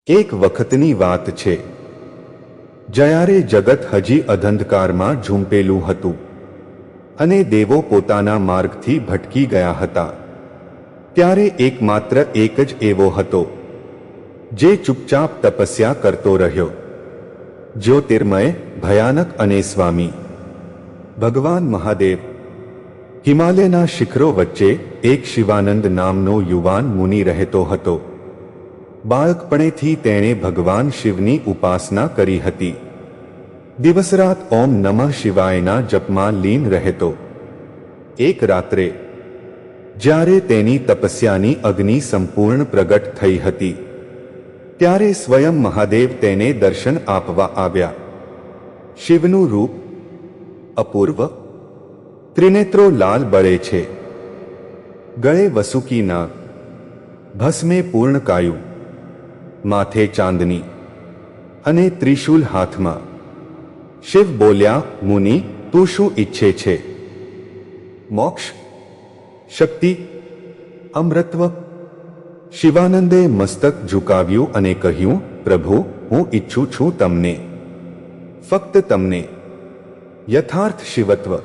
એક વખતની વાત છે, જ્યારે જગત હજી અંધકારમાં ઝૂંપેલું હતું અને દેવો પોતાના માર્ગથી ભટકી ગયા હતા, ત્યારે એકમાત્ર એક જ એવો હતો જે ચૂપચાપ તપસ્યા કરતો રહ્યો, જ્યોતિર્મય, ભયાનક અને સ્વામી ભગવાન મહાદેવ. હિમાલયના શિખરો વચ્ચે એક શિવાનંદ નામનો યુવાન મુનિ રહેતો હતો. બાળકપણેથી તેણે ભગવાન શિવની ઉપાસના કરી હતી. દિવસરાત ઓમ નમઃ શિવાયના જપમાં લીન રહેતો. એક રાત્રે જ્યારે તેની તપસ્યાની અગ્નિ સંપૂર્ણ પ્રગટ થઈ હતી, ત્યારે સ્વયં મહાદેવ તેને દર્શન આપવા આવ્યા. શિવનું રૂપ અપૂર્વ, ત્રિનેત્રો લાલ બળે છે, ગળે વસુકી નાગ, ભસ્મે પૂર્ણ કાયું, માથે ચાંદની અને ત્રિશૂલ હાથમાં. શિવ બોલ્યા, મુનિ, તું શું ઈચ્છે છે? મોક્ષ, શક્તિ, અમૃતત્વ? શિવાનંદે મસ્તક ઝુકાવ્યું અને કહ્યું, પ્રભુ, હું ઈચ્છું છું તમને, ફક્ત તમને, યથાર્થ શિવત્વ.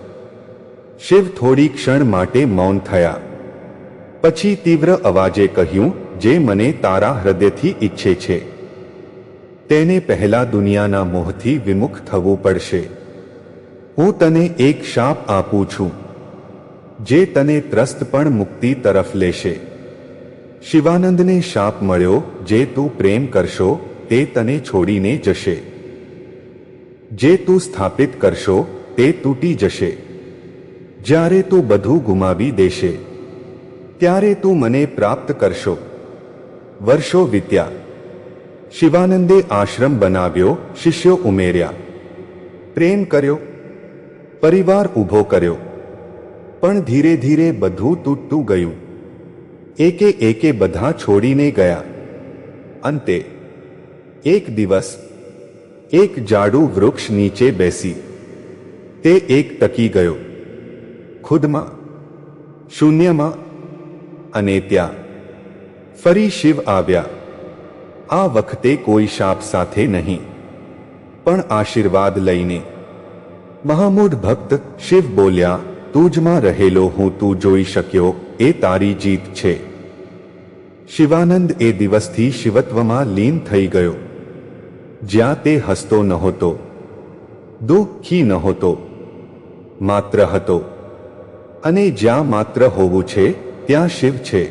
શિવ થોડી ક્ષણ માટે મૌન થયા. પછી તીવ્ર અવાજે કહ્યું, જે મને તારા હૃદયથી ઈચ્છે છે તેને પહેલા દુનિયાના મોહથી વિમુખ થવું પડશે. હું તને એક શાપ આપું છું, જે તને ત્રસ્ત પણ મુક્તિ તરફ લેશે. શિવાનંદને શાપ મળ્યો, જે તું પ્રેમ કરશો તે તને છોડીને જશે, જે તું સ્થાપિત કરશો તે તૂટી જશે. જ્યારે તું બધું ગુમાવી દેશે, ત્યારે તું મને પ્રાપ્ત કરશો. વર્ષો વીત્યા. શિવાનંદે આશ્રમ બનાવ્યો, શિષ્યો ઉમેર્યા, પ્રેમ કર્યો, પરિવાર ઊભો કર્યો, પણ ધીરે ધીરે બધું તૂટતું ગયું. એકે એકે બધા છોડીને ગયા. અંતે એક દિવસ એક જાડું વૃક્ષ નીચે બેસી તે એક ટકી ગયો, ખુદમાં, શૂન્યમાં. અને ત્યાં ફરી શિવ આવ્યા. આ વખતે કોઈ શાપ સાથે નહીં, પણ આશીર્વાદ લઈને. મહામૂઢ ભક્ત, શિવ બોલ્યા, તુજમાં રહેલો હું તું જોઈ શક્યો એ તારી જીત છે. શિવાનંદ એ દિવસથી શિવત્વમાં લીન થઈ ગયો. જ્યાં તે હસતો નહોતો, દુઃખી નહોતો, માત્ર હતો. અને જ્યાં માત્ર હોવું છે ત્યાં શિવ છે.